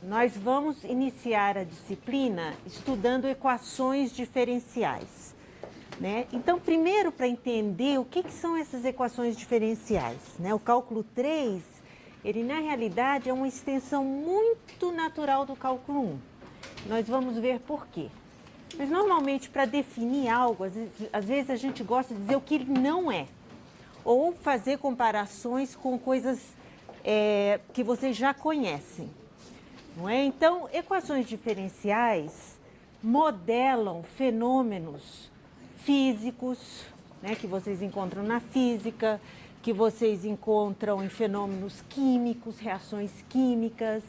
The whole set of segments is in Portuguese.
nós vamos iniciar a disciplina estudando equações diferenciais, né? Então, primeiro, para entender o que são essas equações diferenciais, né? O cálculo 3, ele na realidade é uma extensão muito natural do cálculo 1. Nós vamos ver por quê. Mas normalmente, para definir algo, às vezes a gente gosta de dizer o que ele não é, ou fazer comparações com coisas que vocês já conhecem, não é? Então, equações diferenciais modelam fenômenos físicos, né, que vocês encontram na física, que vocês encontram em fenômenos químicos, reações químicas,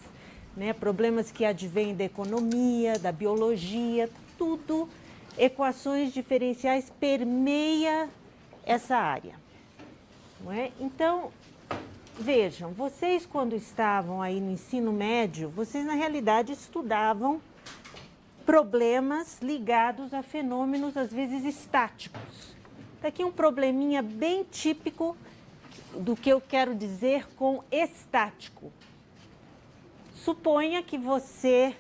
né, problemas que advêm da economia, da biologia, tudo, equações diferenciais permeia essa área, não é? Então, vejam, vocês quando estavam aí no ensino médio, vocês na realidade estudavam problemas ligados a fenômenos às vezes estáticos. Tá aqui um probleminha bem típico do que eu quero dizer com estático. Suponha que você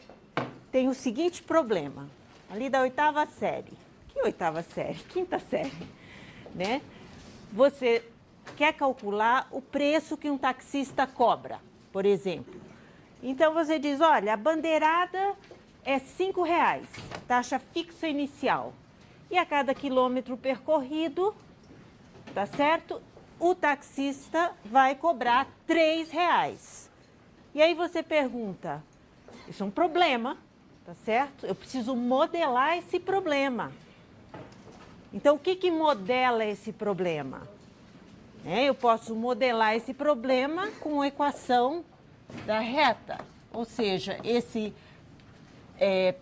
tem o seguinte problema, ali da 8ª série. Que 8ª série? 5ª série, né? Você quer calcular o preço que um taxista cobra, por exemplo. Então você diz, olha, a bandeirada é R$5, taxa fixa inicial. E a cada quilômetro percorrido, tá certo? O taxista vai cobrar R$3. E aí você pergunta, isso é um problema, tá certo? Eu preciso modelar esse problema. Então, o que modela esse problema? Eu posso modelar esse problema com a equação da reta, ou seja, esse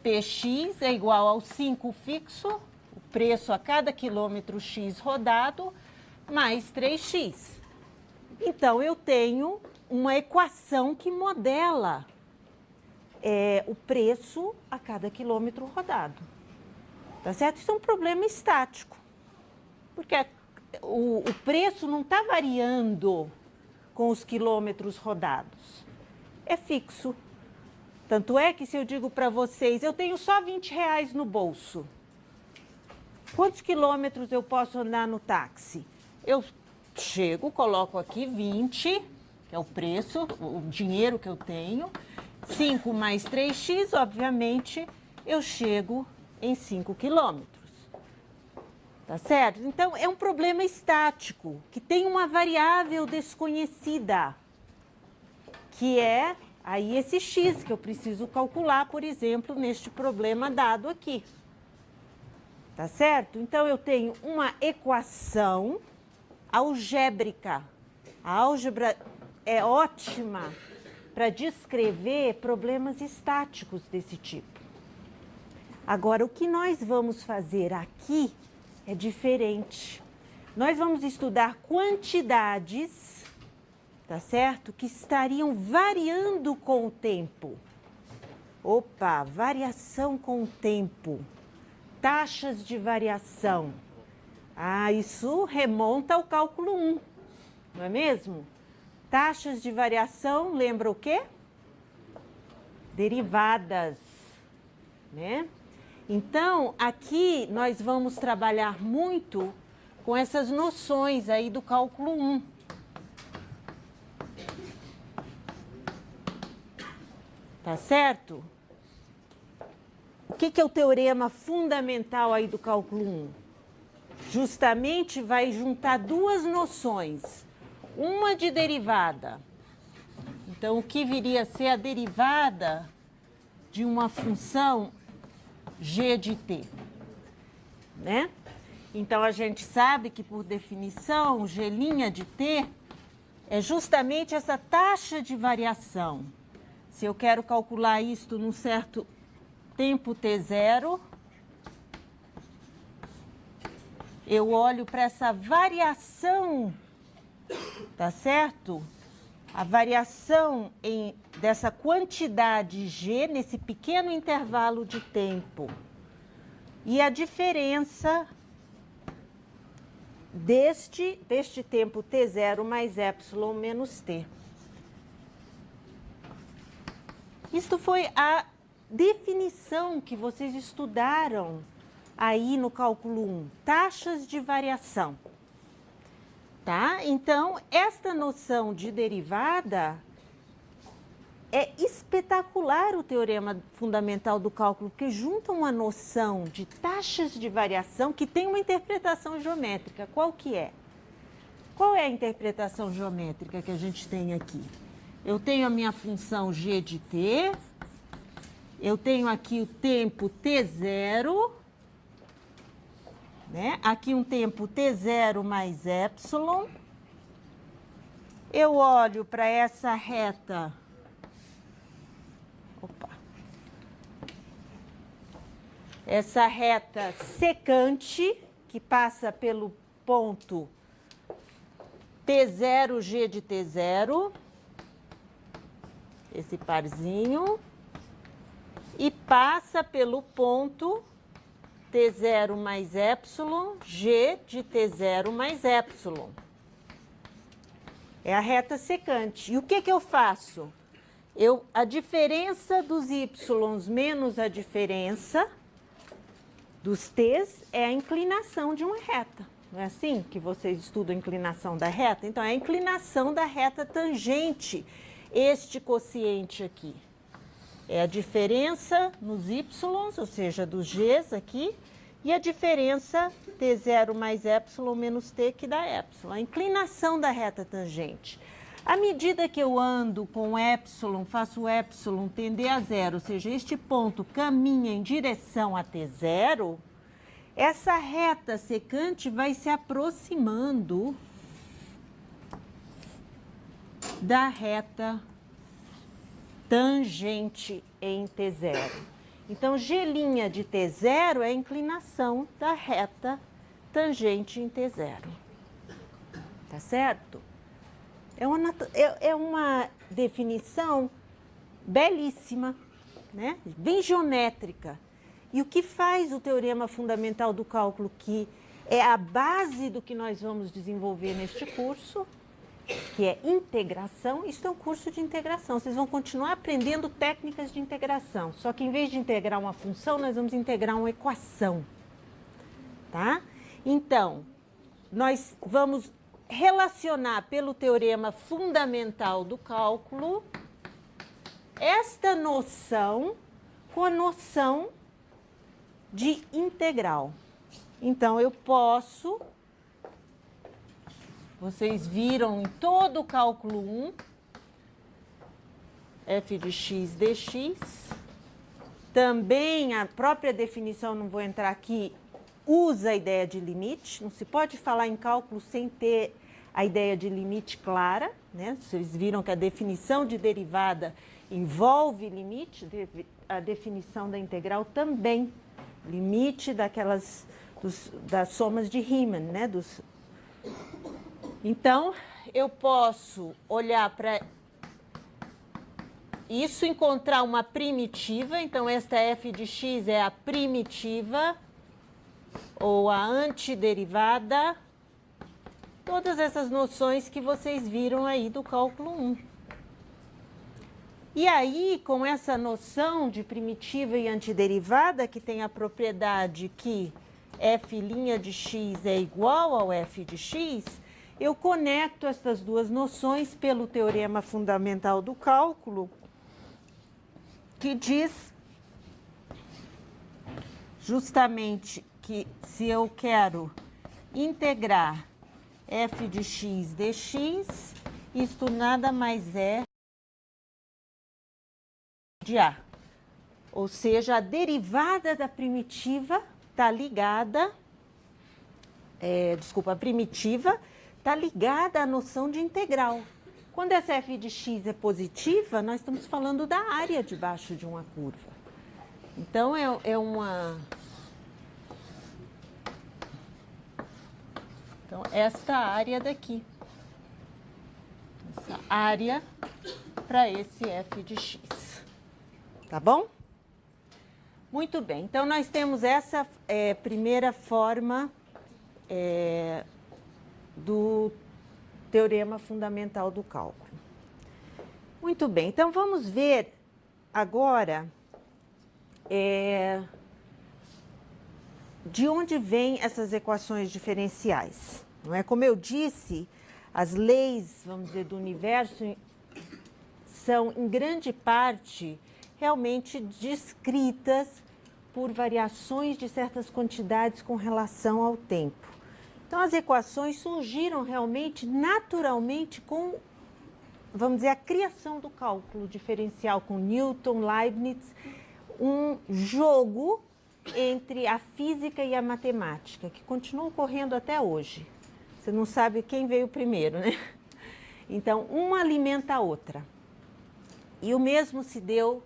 Px é igual ao 5 fixo, o preço a cada quilômetro x rodado, mais 3x. Então, eu tenho uma equação que modela o preço a cada quilômetro rodado. Tá certo? Isso é um problema estático, porque o preço não está variando com os quilômetros rodados, é fixo. Tanto é que se eu digo para vocês, eu tenho só R$20 no bolso, quantos quilômetros eu posso andar no táxi? Eu chego, coloco aqui 20, que é o preço, o dinheiro que eu tenho, 5 mais 3x, obviamente, eu chego em 5 quilômetros. Tá certo? Então, é um problema estático, que tem uma variável desconhecida, que é aí esse x que eu preciso calcular, por exemplo, neste problema dado aqui. Tá certo? Então, eu tenho uma equação algébrica. A álgebra é ótima para descrever problemas estáticos desse tipo. Agora, o que nós vamos fazer aqui é diferente. Nós vamos estudar quantidades, tá certo? Que estariam variando com o tempo. Opa, variação com o tempo. Taxas de variação. Ah, isso remonta ao cálculo 1, não é mesmo? Taxas de variação, lembra o quê? Derivadas, né? Então, aqui nós vamos trabalhar muito com essas noções aí do cálculo 1. Tá certo? O que é o teorema fundamental aí do cálculo 1? Justamente vai juntar duas noções, uma de derivada. Então, o que viria a ser a derivada de uma função g de t, né? Então, a gente sabe que, por definição, g' de t é justamente essa taxa de variação. Se eu quero calcular isto num certo tempo t0, eu olho para essa variação, tá certo? A variação dessa quantidade g nesse pequeno intervalo de tempo. E a diferença deste tempo t0 mais epsilon menos t. Isto foi a definição que vocês estudaram aí no cálculo 1, taxas de variação. Tá? Então, esta noção de derivada é espetacular o teorema fundamental do cálculo, porque junta uma noção de taxas de variação que tem uma interpretação geométrica. Qual que é? Qual é a interpretação geométrica que a gente tem aqui? Eu tenho a minha função g de t, eu tenho aqui o tempo t0, né? Aqui um tempo t0 mais epsilon. Eu olho para essa reta. Opa. Essa reta secante, que passa pelo ponto T0, G de T0, esse parzinho, e passa pelo ponto T0 mais epsilon, G de T0 mais epsilon. É a reta secante. E o que eu faço? A diferença dos y menos a diferença dos t's é a inclinação de uma reta. Não é assim que vocês estudam a inclinação da reta? Então, é a inclinação da reta tangente, este quociente aqui. É a diferença nos y, ou seja, dos g's aqui, e a diferença t0 mais epsilon menos t que dá epsilon. A inclinação da reta tangente. À medida que eu ando com epsilon, faço o epsilon tender a zero, ou seja, este ponto caminha em direção a T0, essa reta secante vai se aproximando da reta tangente em T0. Então, G' de T0 é a inclinação da reta tangente em T0. Tá certo? É uma definição belíssima, né? Bem geométrica. E o que faz o teorema fundamental do cálculo, que é a base do que nós vamos desenvolver neste curso, que é integração. Isso é um curso de integração. Vocês vão continuar aprendendo técnicas de integração. Só que em vez de integrar uma função, nós vamos integrar uma equação. Tá? Então, nós vamos relacionar pelo teorema fundamental do cálculo esta noção com a noção de integral. Então, eu posso, vocês viram em todo o cálculo 1, f de x dx, também a própria definição, não vou entrar aqui, usa a ideia de limite. Não se pode falar em cálculo sem ter a ideia de limite clara, né? Vocês viram que a definição de derivada envolve limite, a definição da integral também. Limite das somas de Riemann, né? Então, eu posso olhar para isso, encontrar uma primitiva. Então, esta f de x é a primitiva ou a antiderivada, todas essas noções que vocês viram aí do cálculo 1. E aí, com essa noção de primitiva e antiderivada, que tem a propriedade que f' de x é igual ao f de x, eu conecto essas duas noções pelo teorema fundamental do cálculo, que diz justamente que se eu quero integrar f de x dx, isto nada mais é de a. Ou seja, a derivada da primitiva está ligada, a primitiva está ligada à noção de integral. Quando essa f de x é positiva, nós estamos falando da área debaixo de uma curva. Então, Então, esta área daqui. Essa área para esse f de x. Tá bom? Muito bem. Então, nós temos essa primeira forma do teorema fundamental do cálculo. Muito bem. Então, vamos ver agora de onde vêm essas equações diferenciais? Não é? Como eu disse, as leis, vamos dizer, do universo são, em grande parte, realmente descritas por variações de certas quantidades com relação ao tempo. Então, as equações surgiram realmente, naturalmente, com, vamos dizer, a criação do cálculo diferencial com Newton, Leibniz, um jogo entre a física e a matemática, que continua ocorrendo até hoje. Você não sabe quem veio primeiro, né? Então, uma alimenta a outra. E o mesmo se deu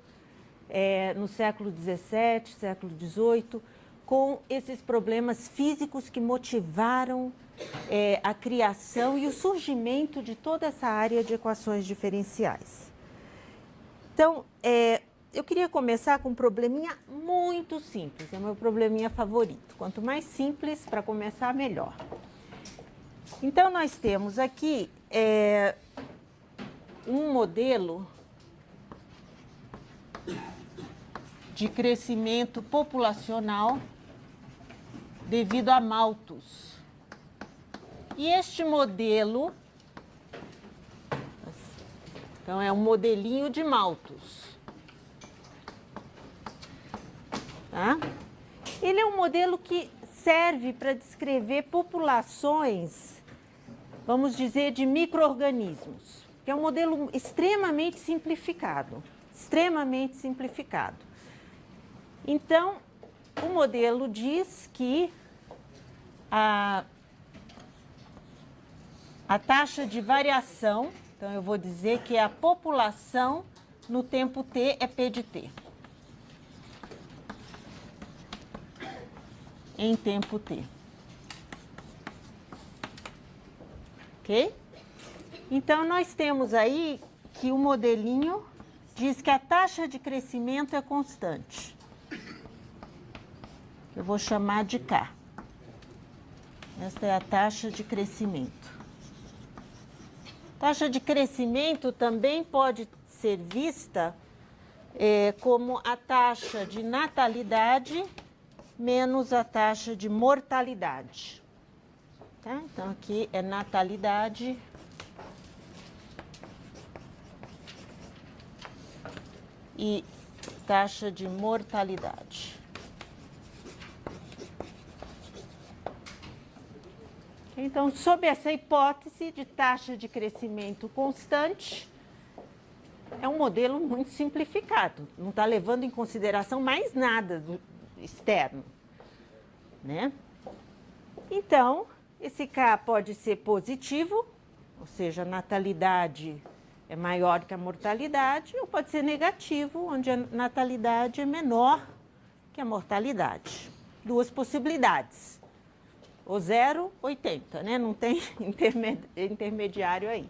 no século XVII, século XVIII, com esses problemas físicos que motivaram a criação e o surgimento de toda essa área de equações diferenciais. Então, eu queria começar com um probleminha muito simples, é o meu probleminha favorito. Quanto mais simples, para começar, melhor. Então, nós temos aqui um modelo de crescimento populacional devido a Malthus. E este modelo, então, é um modelinho de Malthus. Tá? Ele é um modelo que serve para descrever populações, vamos dizer, de micro-organismos, que é um modelo extremamente simplificado, extremamente simplificado. Então, o modelo diz que a taxa de variação, então eu vou dizer que a população no tempo t é P de t. Em tempo t. Ok? Então, nós temos aí que o modelinho diz que a taxa de crescimento é constante. Eu vou chamar de K. Esta é a taxa de crescimento. Taxa de crescimento também pode ser vista como a taxa de natalidade menos a taxa de mortalidade. Tá? Então, aqui é natalidade e taxa de mortalidade. Então, sob essa hipótese de taxa de crescimento constante, é um modelo muito simplificado, não está levando em consideração mais nada do externo, né? Então, esse K pode ser positivo, ou seja, a natalidade é maior que a mortalidade, ou pode ser negativo, onde a natalidade é menor que a mortalidade. Duas possibilidades. Ou 0, 80, né? Não tem intermediário aí.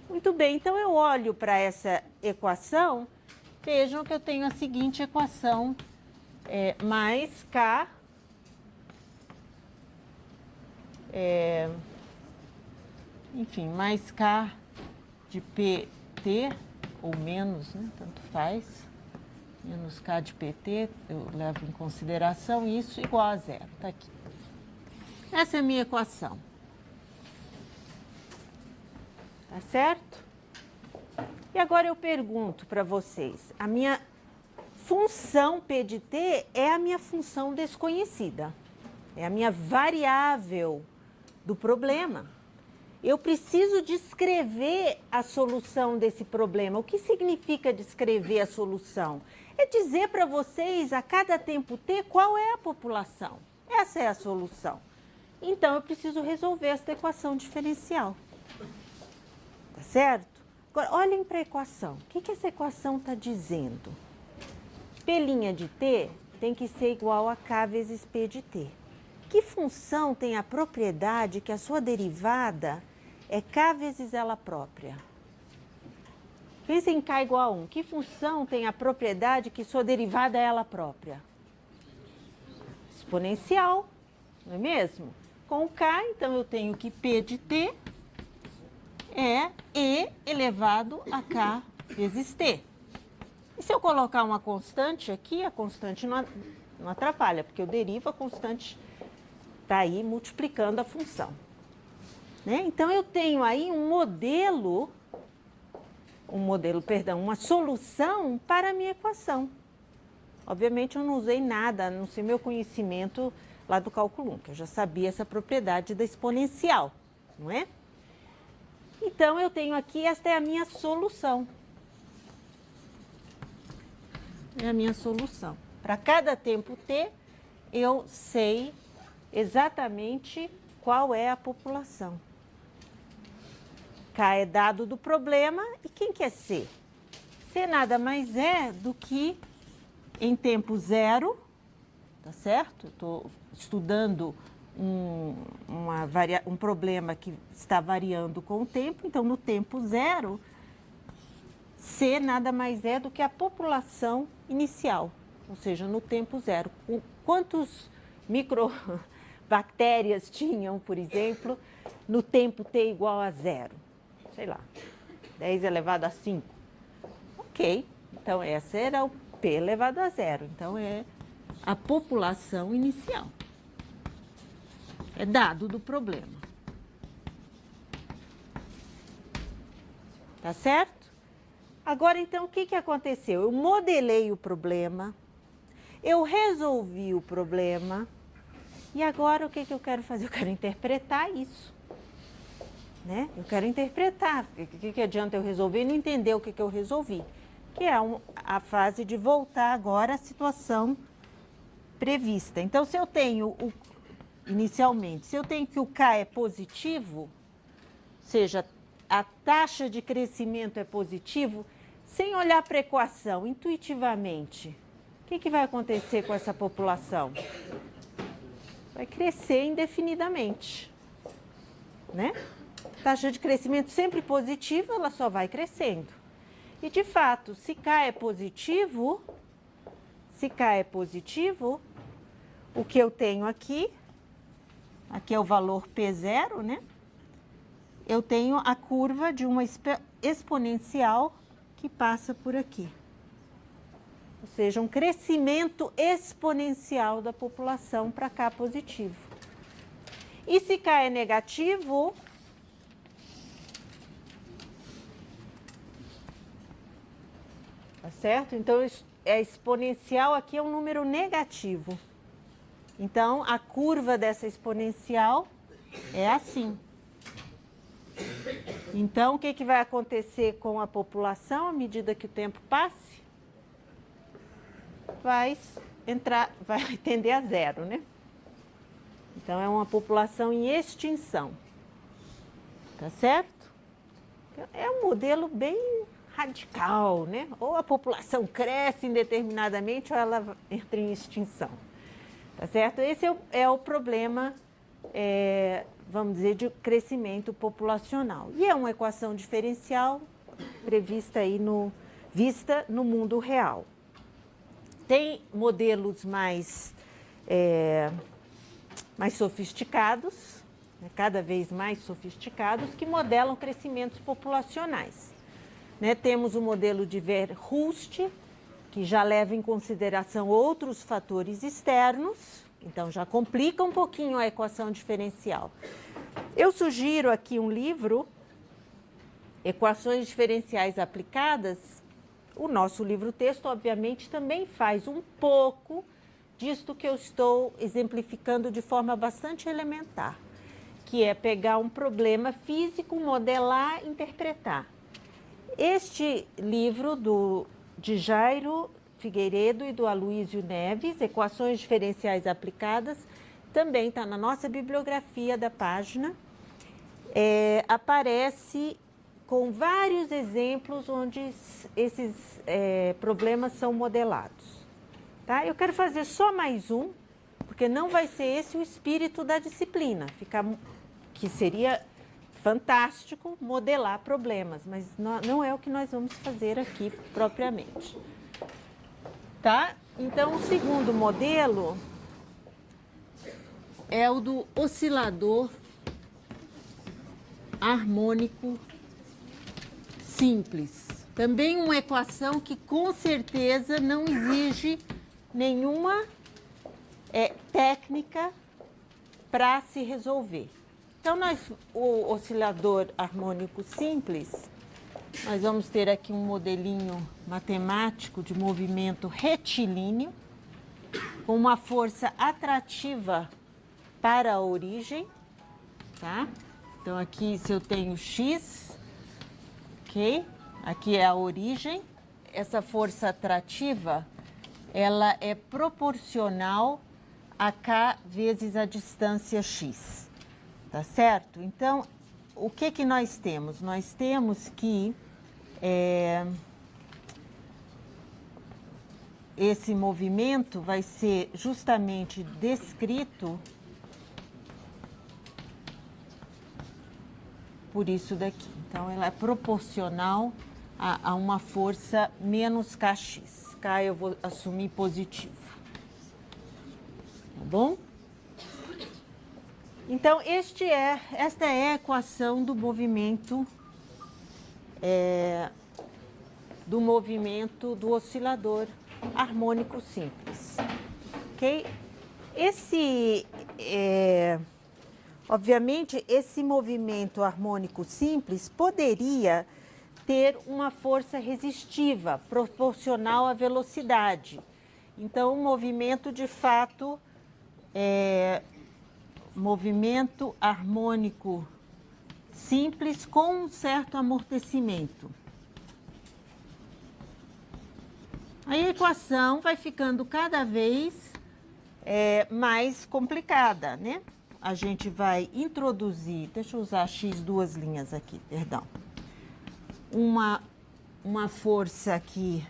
Muito bem, então eu olho para essa equação, vejam que eu tenho a seguinte equação, mais K, enfim, mais K de PT, ou menos, né? Tanto faz, menos K de PT, eu levo em consideração isso, igual a 0, tá aqui. Essa é a minha equação. Tá certo? E agora eu pergunto para vocês, a minha função P de t é a minha função desconhecida, é a minha variável do problema. Eu preciso descrever a solução desse problema. O que significa descrever a solução? É dizer para vocês, a cada tempo t, qual é a população. Essa é a solução. Então, eu preciso resolver essa equação diferencial. Tá certo? Agora, olhem para a equação. O que essa equação está dizendo? P' de t tem que ser igual a K vezes P de t. Que função tem a propriedade que a sua derivada é K vezes ela própria? Pensa em K igual a 1. Que função tem a propriedade que sua derivada é ela própria? Exponencial, não é mesmo? Com K, então, eu tenho que P de t é E elevado a K vezes t. E se eu colocar uma constante aqui, a constante não atrapalha, porque eu derivo, a constante está aí multiplicando a função. Né? Então, eu tenho aí uma solução para a minha equação. Obviamente, eu não usei nada, a não ser meu conhecimento lá do cálculo 1, que eu já sabia essa propriedade da exponencial, não é? Então, eu tenho aqui, esta é a minha solução. É a minha solução. Para cada tempo t, eu sei exatamente qual é a população. K é dado do problema, e quem que é C? C nada mais é do que em tempo zero, tá certo? Estou estudando um problema que está variando com o tempo, então no tempo zero, C nada mais é do que a população inicial, ou seja, no tempo zero. Quantos microbactérias tinham, por exemplo, no tempo t igual a zero? Sei lá, 10 elevado a 5. Ok, então essa era o p elevado a zero, então é a população inicial. É dado do problema. Tá certo? Agora, então, o que aconteceu? Eu modelei o problema, eu resolvi o problema, e agora o que eu quero fazer? Eu quero interpretar isso. Né? Eu quero interpretar. O que adianta eu resolver e não entender o que eu resolvi? Que é a fase de voltar agora à situação prevista. Então, se eu tenho, inicialmente, se eu tenho que o K é positivo, ou seja, a taxa de crescimento é positivo, sem olhar para a equação, intuitivamente, o que vai acontecer com essa população? Vai crescer indefinidamente, né? Taxa de crescimento sempre positiva, ela só vai crescendo. E, de fato, se K é positivo, o que eu tenho aqui é o valor P0, né? Eu tenho a curva de uma exponencial que passa por aqui. Ou seja, um crescimento exponencial da população para K positivo. E se K é negativo, tá certo? Então, a exponencial aqui é um número negativo. Então, a curva dessa exponencial é assim. Então, o que vai acontecer com a população à medida que o tempo passe? Vai tender a zero, né? Então, é uma população em extinção. Tá certo? É um modelo bem radical, né? Ou a população cresce indeterminadamente ou ela entra em extinção. Tá certo? Esse é o problema, vamos dizer, de crescimento populacional. E é uma equação diferencial prevista aí vista no mundo real. Tem modelos mais sofisticados, né? Cada vez mais sofisticados, que modelam crescimentos populacionais. Né? Temos o modelo de Verhulst, que já leva em consideração outros fatores externos, então já complica um pouquinho a equação diferencial. Eu sugiro aqui um livro, Equações Diferenciais Aplicadas. O nosso livro-texto, obviamente, também faz um pouco disto que eu estou exemplificando de forma bastante elementar, que é pegar um problema físico, modelar, interpretar. Este livro de Jairo Figueiredo e do Aloísio Neves, Equações Diferenciais Aplicadas, também está na nossa bibliografia da página. Aparece com vários exemplos onde esses problemas são modelados. Tá? Eu quero fazer só mais um, porque não vai ser esse o espírito da disciplina, que seria fantástico modelar problemas, mas não é o que nós vamos fazer aqui propriamente. Tá? Então, o segundo modelo é o do oscilador harmônico simples. Também uma equação que com certeza não exige nenhuma técnica para se resolver. Então, o oscilador harmônico simples, nós vamos ter aqui um modelinho matemático de movimento retilíneo, com uma força atrativa para a origem, tá? Então, aqui se eu tenho x, ok? Aqui é a origem. Essa força atrativa, ela é proporcional a k vezes a distância x, tá certo? Então, o que nós temos? Nós temos que esse movimento vai ser justamente descrito por isso daqui. Então, ela é proporcional a uma força menos kx. K eu vou assumir positivo. Tá bom? Então, esta é a equação do movimento do oscilador harmônico simples. Ok? Obviamente, esse movimento harmônico simples poderia ter uma força resistiva proporcional à velocidade. Então, o movimento, de fato, movimento harmônico simples com um certo amortecimento. A equação vai ficando cada vez mais complicada, né? A gente vai introduzir, deixa eu usar x duas linhas aqui, perdão. Uma força aqui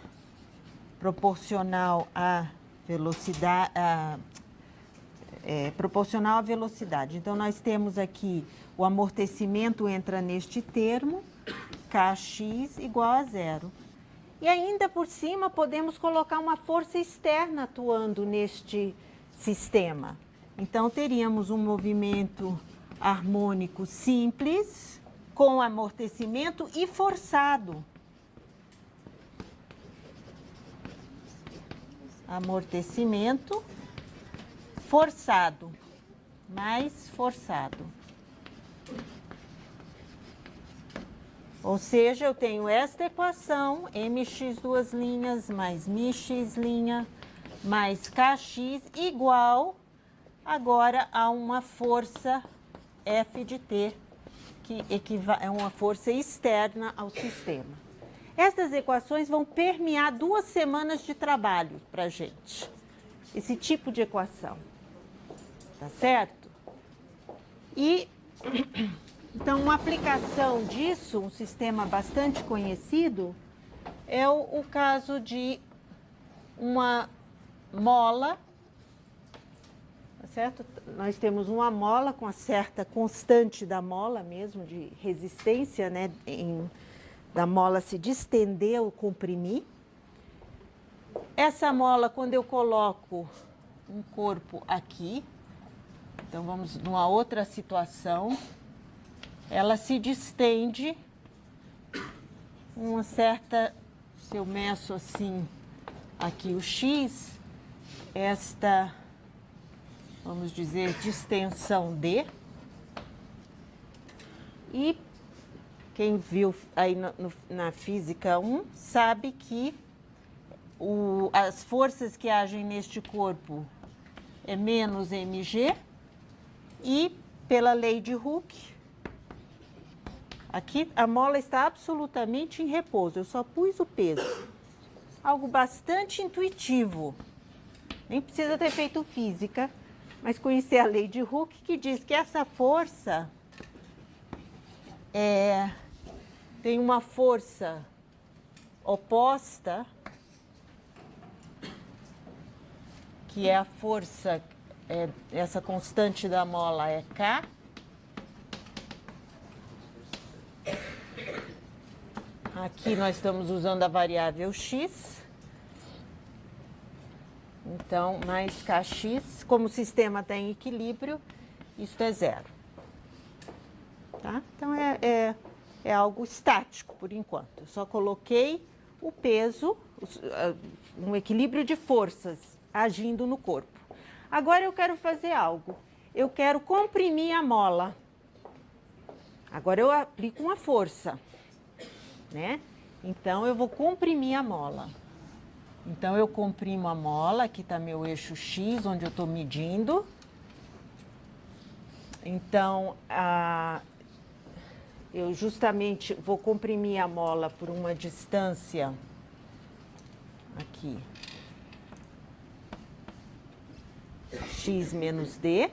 proporcional à velocidade, proporcional à velocidade. Então, nós temos aqui o amortecimento entra neste termo, kx igual a zero. E ainda por cima, podemos colocar uma força externa atuando neste sistema. Então, teríamos um movimento harmônico simples, com amortecimento e forçado. Amortecimento forçado, mais forçado. Ou seja, eu tenho esta equação, mx duas linhas mais mx linha mais kx igual agora a uma força F de T, que é uma força externa ao sistema. Estas equações vão permear 2 semanas de trabalho para a gente, esse tipo de equação, tá certo? E, então, uma aplicação disso, um sistema bastante conhecido, é o caso de uma mola, tá certo? Nós temos uma mola com a certa constante da mola mesmo, de resistência, né, da mola se distender ou comprimir. Essa mola, quando eu coloco um corpo aqui, então vamos numa outra situação, ela se distende uma certa, se eu meço assim aqui o x, esta, vamos dizer, distensão D. E quem viu aí na Física 1 sabe que as forças que agem neste corpo é menos mg, e pela lei de Hooke, aqui a mola está absolutamente em repouso, eu só pus o peso. Algo bastante intuitivo, nem precisa ter feito física, mas conhecer a lei de Hooke, que diz que essa força tem uma força oposta, que é a força, essa constante da mola é K. Aqui nós estamos usando a variável x. Então, mais kx, como o sistema está em equilíbrio, isso é zero. Tá? Então, é algo estático por enquanto. Eu só coloquei o peso, um equilíbrio de forças agindo no corpo. Agora eu quero fazer algo. Eu quero comprimir a mola. Agora eu aplico uma força, né? Então eu vou comprimir a mola. Então eu comprimo a mola, aqui está meu eixo X, onde eu estou medindo. Então, eu justamente vou comprimir a mola por uma distância aqui, X menos D.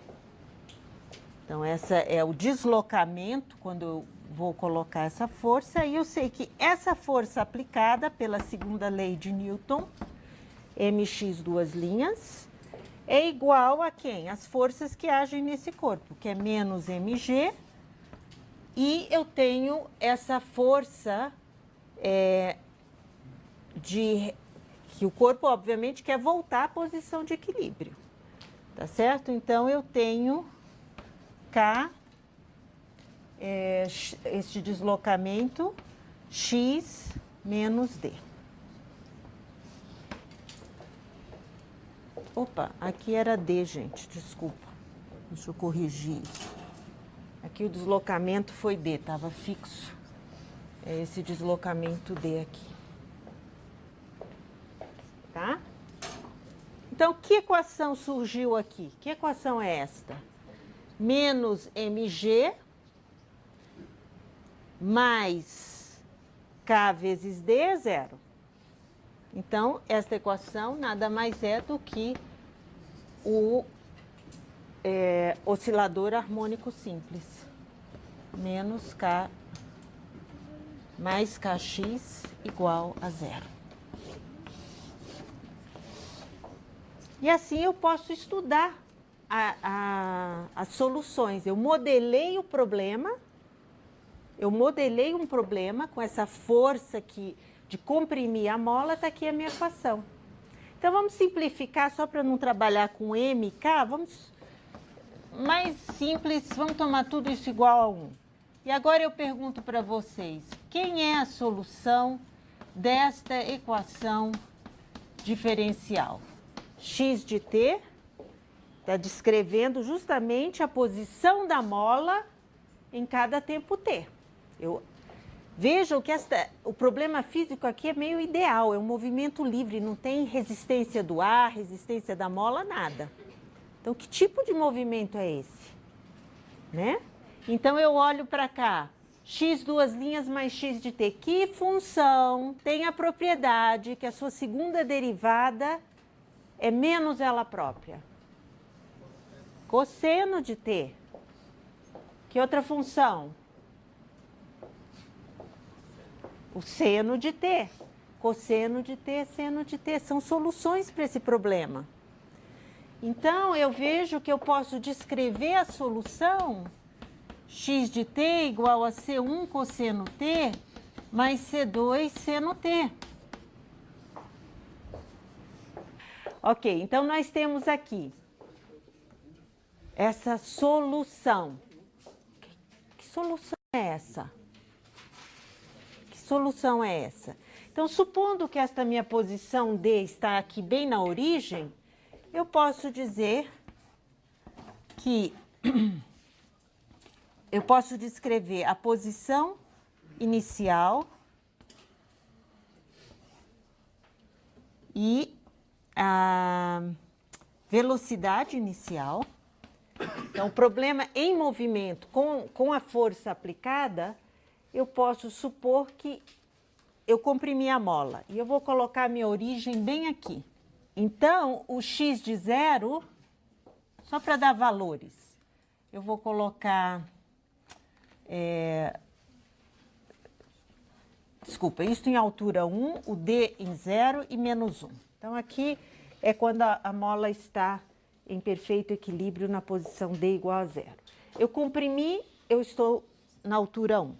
Então, essa é o deslocamento quando eu vou colocar essa força. E eu sei que essa força aplicada pela segunda lei de Newton, mx duas linhas, é igual a quem? As forças que agem nesse corpo, que é menos mg. E eu tenho essa força que o corpo, obviamente, quer voltar à posição de equilíbrio. Tá certo? Então, eu tenho K, este deslocamento, X menos D. Opa, aqui era D, gente, desculpa. Deixa eu corrigir isso. Aqui o deslocamento foi D, estava fixo. É esse deslocamento D aqui. Tá? Então, que equação surgiu aqui? Que equação é esta? Menos mg mais K vezes D é zero. Então, esta equação nada mais é do que o oscilador harmônico simples. Menos K mais Kx igual a zero. E assim eu posso estudar as soluções. Eu modelei o problema, um problema com essa força de comprimir a mola, está aqui a minha equação. Então, vamos simplificar, só para não trabalhar com M e K, vamos mais simples, vamos tomar tudo isso igual a 1. E agora eu pergunto para vocês, quem é a solução desta equação diferencial? X de t está descrevendo justamente a posição da mola em cada tempo t. Vejam que o problema físico aqui é meio ideal, é um movimento livre, não tem resistência do ar, resistência da mola, nada. Então, que tipo de movimento é esse? Né? Então, eu olho para cá, x duas linhas mais x de t. Que função tem a propriedade que a sua segunda derivada é menos ela própria? Cosseno de t. Que outra função? O seno de t. Cosseno de t, seno de t. São soluções para esse problema. Então, eu vejo que eu posso descrever a solução x de t igual a C1 cosseno t mais C2 seno t. Ok, então nós temos aqui essa solução. Que solução é essa? Que solução é essa? Então, supondo que esta minha posição D está aqui bem na origem, eu posso dizer que eu posso descrever a posição inicial e a velocidade inicial. Então, o problema em movimento com a força aplicada, eu posso supor que eu comprimi a mola. E eu vou colocar a minha origem bem aqui. Então, o x de zero, só para dar valores, eu vou colocar... Desculpa, isso em altura 1, o D em 0 e menos 1. Então, aqui é quando a mola está em perfeito equilíbrio na posição D igual a 0. Eu comprimi, eu estou na altura 1.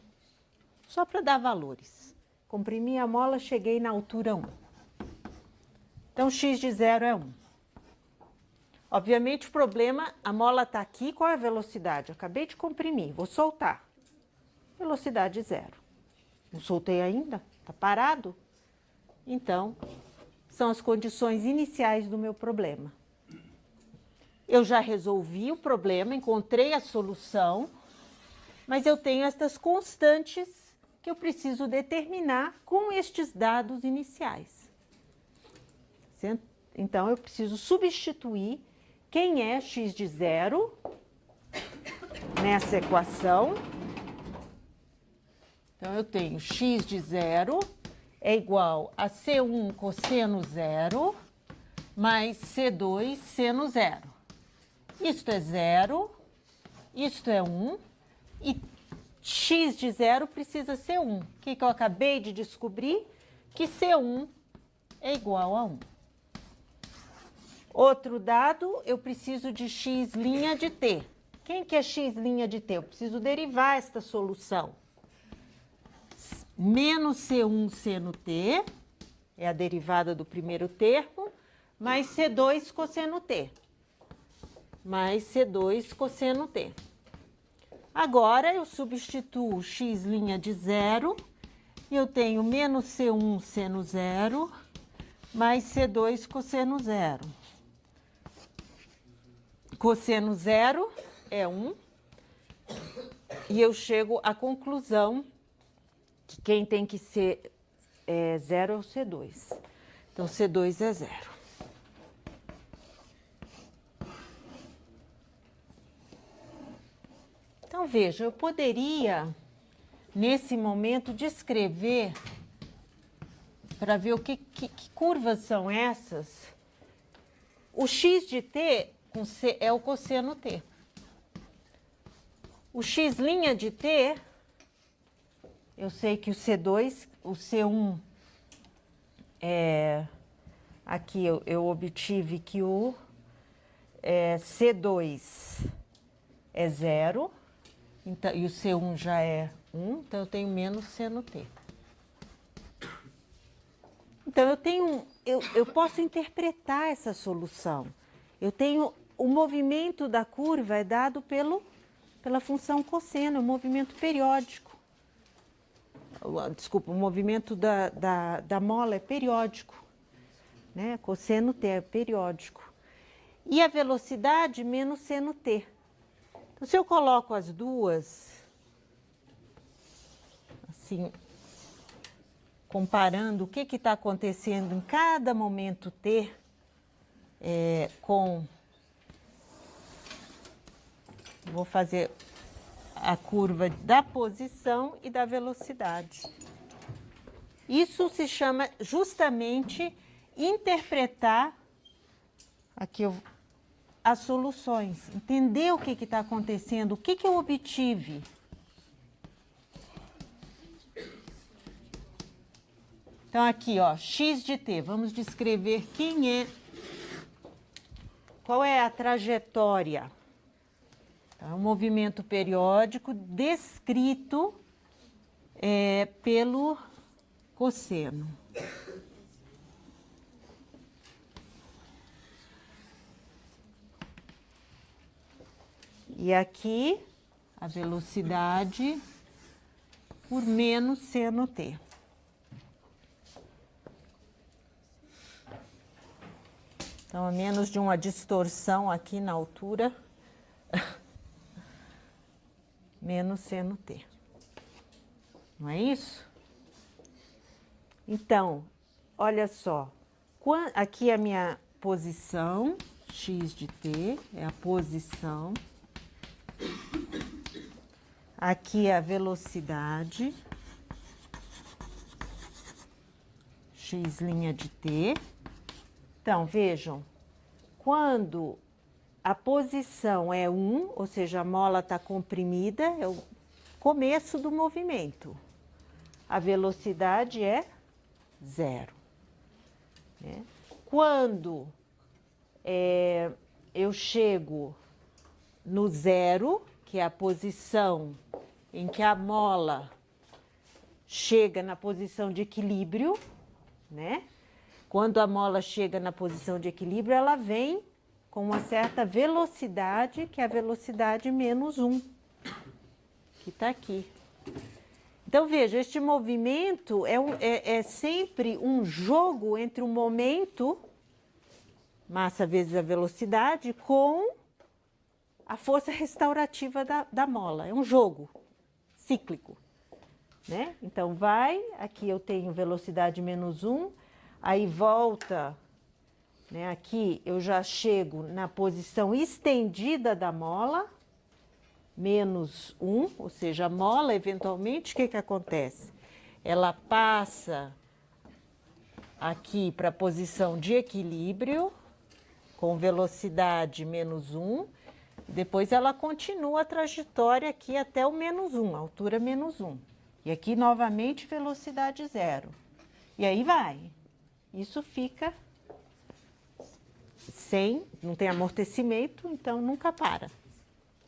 Só para dar valores. Comprimi a mola, cheguei na altura 1. Então, x de 0 é 1. Obviamente, o problema, a mola está aqui, qual é a velocidade? Eu acabei de comprimir, vou soltar. Velocidade 0. Não soltei ainda? Está parado? Então, são as condições iniciais do meu problema. Eu já resolvi o problema, encontrei a solução, mas eu tenho estas constantes que eu preciso determinar com estes dados iniciais. Então, eu preciso substituir quem é x de 0 nessa equação. Então, eu tenho x de 0 é igual a C1 cosseno 0 mais C2 seno 0. Isto é 0, isto é 1, e x de 0 precisa ser 1. O que eu acabei de descobrir? Que C1 é igual a 1. Outro dado, eu preciso de x' de t. Quem que é x' de t? Eu preciso derivar esta solução. Menos C1 seno t, é a derivada do primeiro termo, mais C2 cosseno t. Mais C2 cosseno t. Agora, eu substituo x' de 0 e eu tenho menos C1 seno 0 mais C2 cosseno 0. Cosseno 0 é 1 e eu chego à conclusão que quem tem que ser 0 é o C2. Então, C2 é 0. Então, veja, eu poderia, nesse momento, descrever, para ver que curvas são essas. O x de t é o cosseno t. O x' de t, eu sei que o C2, o C1, aqui eu obtive que o C2 é 0, então, e o C1 já é 1, então eu tenho menos seno t. Então, eu posso interpretar essa solução. Eu tenho, o movimento da curva é dado pela função cosseno, o movimento periódico. Desculpa, o movimento da mola é periódico, né? Cosseno t é periódico. E a velocidade menos seno t. Então, se eu coloco as duas, assim, comparando o que está acontecendo em cada momento t vou fazer a curva da posição e da velocidade. Isso se chama justamente interpretar aqui as soluções, entender o que está acontecendo, o que eu obtive. Então, aqui, ó, x de t, vamos descrever qual é a trajetória. É um movimento periódico descrito pelo cosseno. E aqui, a velocidade por menos seno t. Então, a menos de uma distorção aqui na altura, menos seno t. Não é isso? Então, olha só. Aqui a minha posição, x de t, é a posição. Aqui a velocidade, x' de t. Então, vejam, quando a posição é 1, ou seja, a mola está comprimida, é o começo do movimento. A velocidade é 0. Né? Quando eu chego no 0, que é a posição em que a mola chega na posição de equilíbrio, né? Quando a mola chega na posição de equilíbrio, ela vem com uma certa velocidade, que é a velocidade menos 1, que está aqui. Então, veja, este movimento é sempre um jogo entre o momento, massa vezes a velocidade, com a força restaurativa da mola. É um jogo cíclico, né? Então, aqui eu tenho velocidade menos 1, aí volta, né? Aqui eu já chego na posição estendida da mola, menos 1, ou seja, a mola, eventualmente, o que acontece? Ela passa aqui para a posição de equilíbrio, com velocidade menos 1, depois ela continua a trajetória aqui até o menos 1, altura menos 1. E aqui, novamente, velocidade 0. E aí vai. Isso fica não tem amortecimento, então nunca para.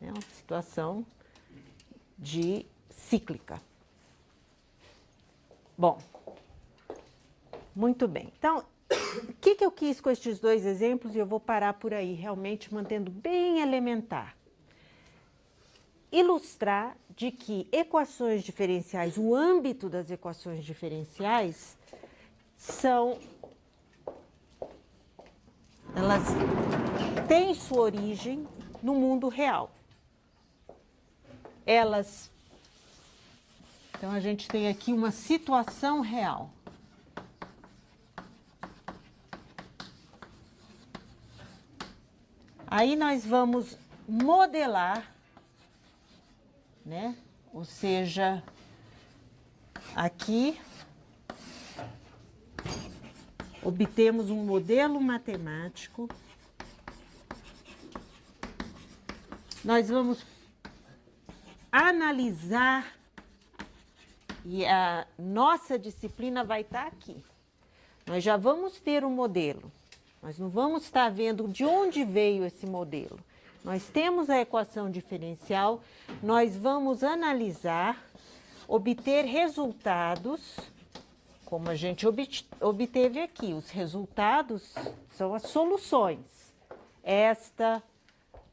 É uma situação cíclica. Bom, muito bem. Então, o que eu quis com estes dois exemplos, e eu vou parar por aí, realmente mantendo bem elementar. Ilustrar de que equações diferenciais, o âmbito das equações diferenciais, elas têm sua origem no mundo real. Então, a gente tem aqui uma situação real. Aí nós vamos modelar, né? Ou seja, aqui obtemos um modelo matemático. Nós vamos analisar, e a nossa disciplina vai estar aqui. Nós já vamos ter um modelo. Nós não vamos estar vendo de onde veio esse modelo. Nós temos a equação diferencial, nós vamos analisar, obter resultados, como a gente obteve aqui. Os resultados são as soluções. Esta,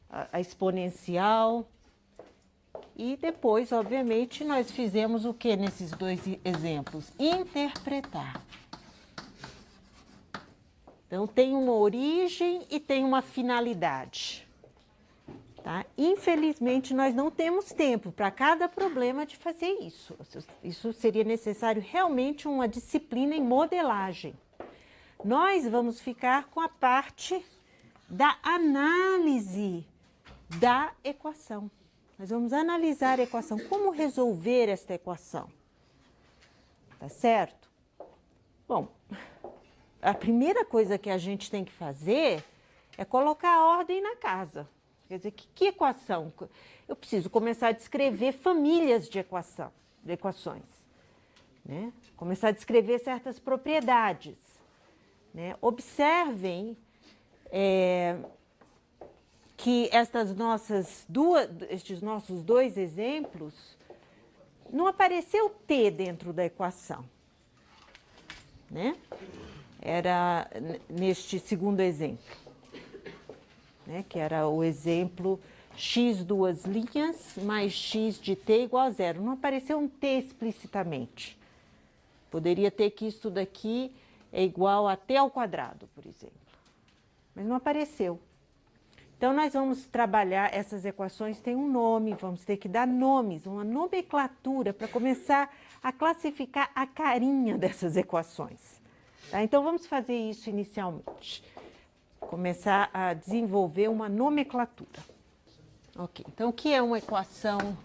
a exponencial. E depois, obviamente, nós fizemos o que nesses dois exemplos? Interpretar. Então, tem uma origem e tem uma finalidade. Tá? Infelizmente, nós não temos tempo para cada problema de fazer isso. Isso seria necessário realmente uma disciplina em modelagem. Nós vamos ficar com a parte da análise da equação. Nós vamos analisar a equação, como resolver esta equação. Tá certo? Bom, a primeira coisa que a gente tem que fazer é colocar a ordem na casa. Quer dizer, que equação? Eu preciso começar a descrever famílias de equações, né? Começar a descrever certas propriedades, né? Observem que estes nossos dois exemplos, não apareceu T dentro da equação, né? Era neste segundo exemplo, né? Que era o exemplo x duas linhas mais x de t igual a 0. Não apareceu um t explicitamente. Poderia ter que isso daqui é igual a t ao quadrado, por exemplo. Mas não apareceu. Então, nós vamos trabalhar, essas equações têm um nome, vamos ter que dar nomes, uma nomenclatura para começar a classificar a carinha dessas equações. Tá? Então, vamos fazer isso inicialmente. Começar a desenvolver uma nomenclatura. Ok, então o que é uma equação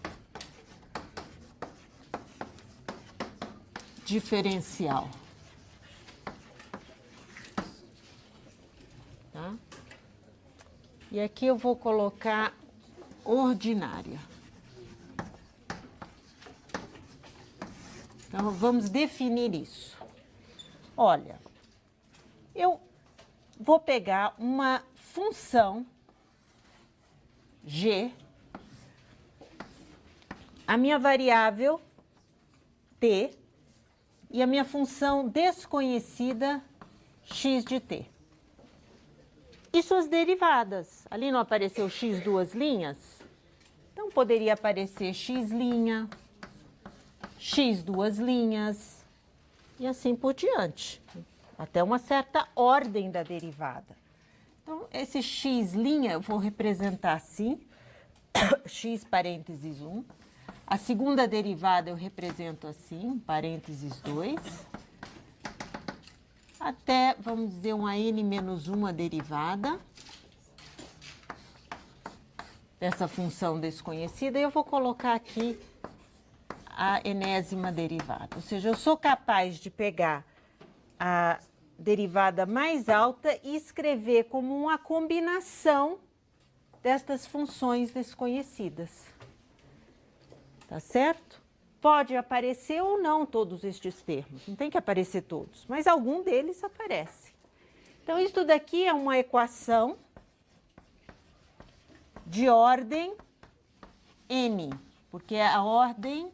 diferencial? Tá? E aqui eu vou colocar ordinária. Então, vamos definir isso. Olha, eu vou pegar uma função g, a minha variável t e a minha função desconhecida x de t. E suas derivadas. Ali não apareceu x duas linhas? Então, poderia aparecer x', x duas linhas, e assim por diante, até uma certa ordem da derivada. Então, esse x' eu vou representar assim, x parênteses 1. A segunda derivada eu represento assim, parênteses 2. Até, vamos dizer, uma n menos 1 derivada dessa função desconhecida. E eu vou colocar aqui a enésima derivada. Ou seja, eu sou capaz de pegar a derivada mais alta e escrever como uma combinação destas funções desconhecidas. Tá certo? Pode aparecer ou não todos estes termos, não tem que aparecer todos, mas algum deles aparece. Então, isso daqui é uma equação de ordem n, porque a ordem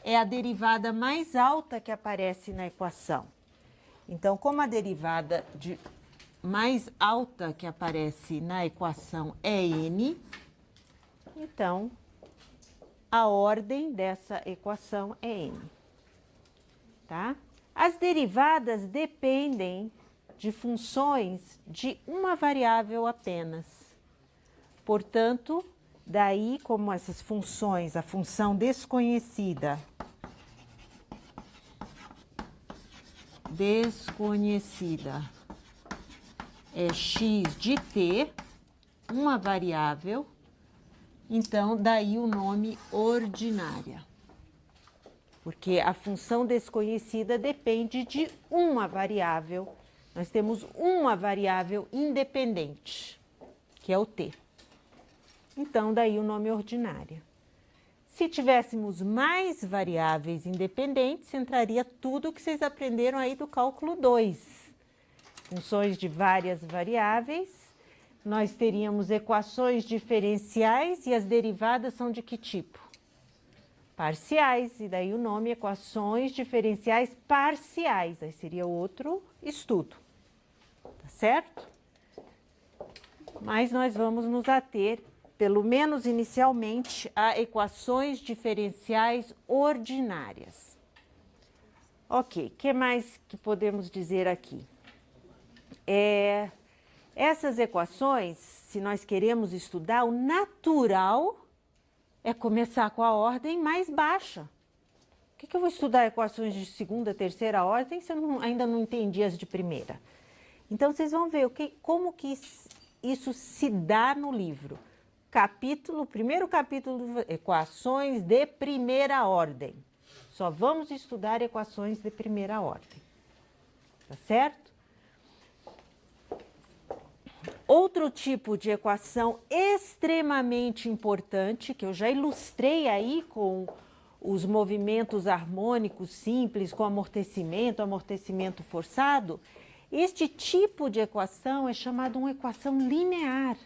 é a derivada mais alta que aparece na equação. Então, como a derivada mais alta que aparece na equação é n, então a ordem dessa equação é n. Tá? As derivadas dependem de funções de uma variável apenas. Portanto, daí como essas funções, a função desconhecida é x de t, uma variável, então daí o nome ordinária. Porque a função desconhecida depende de uma variável. Nós temos uma variável independente, que é o t. Então, daí o nome ordinária. Se tivéssemos mais variáveis independentes, entraria tudo que vocês aprenderam aí do cálculo 2. Funções de várias variáveis, nós teríamos equações diferenciais e as derivadas são de que tipo? Parciais, e daí o nome equações diferenciais parciais, aí seria outro estudo, tá certo? Mas nós vamos nos ater, pelo menos inicialmente, a equações diferenciais ordinárias. Ok, o que mais que podemos dizer aqui? Essas equações, se nós queremos estudar, o natural é começar com a ordem mais baixa. Por que eu vou estudar equações de segunda, terceira ordem se eu ainda não entendi as de primeira? Então, vocês vão ver como que isso se dá no livro. Primeiro capítulo, equações de primeira ordem. Só vamos estudar equações de primeira ordem. Tá certo? Outro tipo de equação extremamente importante, que eu já ilustrei aí com os movimentos harmônicos simples, com amortecimento forçado, este tipo de equação é chamado uma equação linear.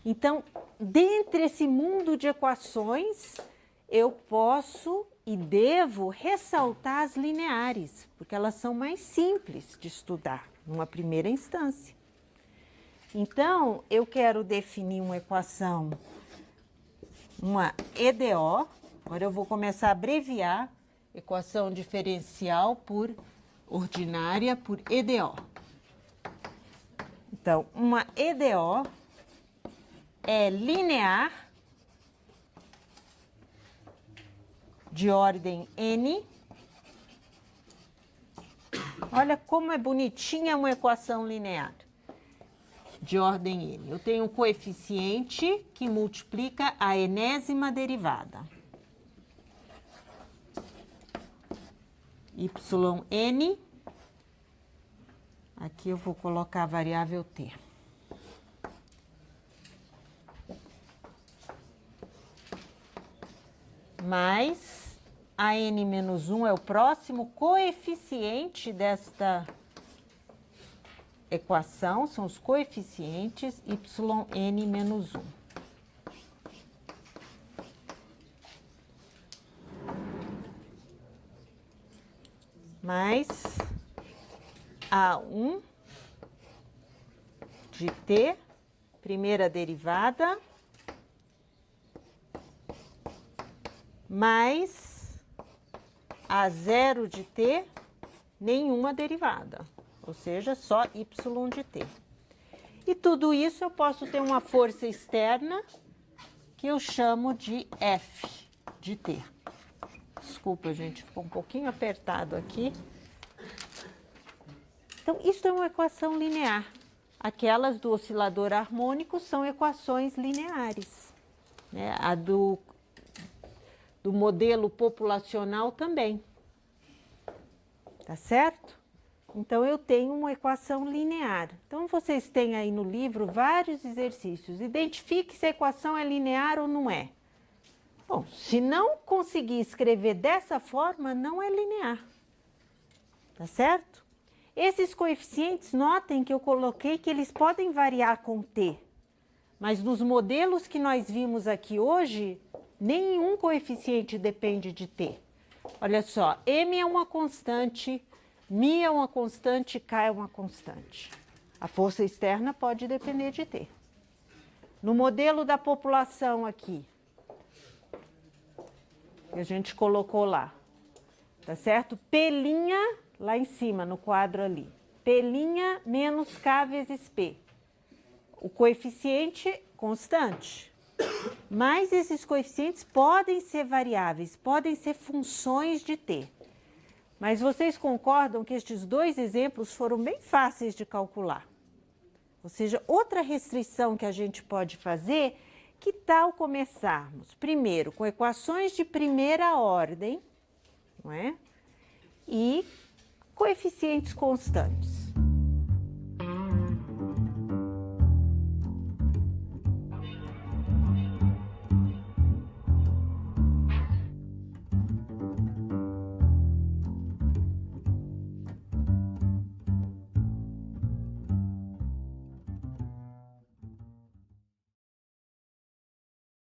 Então, dentre esse mundo de equações, eu posso e devo ressaltar as lineares, porque elas são mais simples de estudar, numa primeira instância. Então, eu quero definir uma equação, uma EDO. Agora eu vou começar a abreviar equação diferencial por ordinária por EDO. Então, uma EDO é linear de ordem n. Olha como é bonitinha uma equação linear de ordem n. Eu tenho um coeficiente que multiplica a enésima derivada. yn. Aqui eu vou colocar a variável t. Mais a n menos 1 é o próximo coeficiente desta equação, são os coeficientes yn menos 1. Mais A1 de t, primeira derivada, mais a zero de t, nenhuma derivada, ou seja, só y de t. E tudo isso eu posso ter uma força externa que eu chamo de F de t. Desculpa, gente, ficou um pouquinho apertado aqui. Então, isso é uma equação linear. Aquelas do oscilador harmônico são equações lineares, né? A do modelo populacional também. Tá certo? Então, eu tenho uma equação linear. Então, vocês têm aí no livro vários exercícios. Identifique se a equação é linear ou não é. Bom, se não conseguir escrever dessa forma, não é linear. Tá certo? Esses coeficientes, notem que eu coloquei que eles podem variar com t. Mas nos modelos que nós vimos aqui hoje, nenhum coeficiente depende de t. Olha só, m é uma constante, μ é uma constante, k é uma constante. A força externa pode depender de t. No modelo da população aqui, que a gente colocou lá, tá certo? P' lá em cima, no quadro ali. P' menos k vezes p. O coeficiente constante. Mas esses coeficientes podem ser variáveis, podem ser funções de t. Mas vocês concordam que estes dois exemplos foram bem fáceis de calcular? Ou seja, outra restrição que a gente pode fazer, que tal começarmos primeiro com equações de primeira ordem, não é? E coeficientes constantes.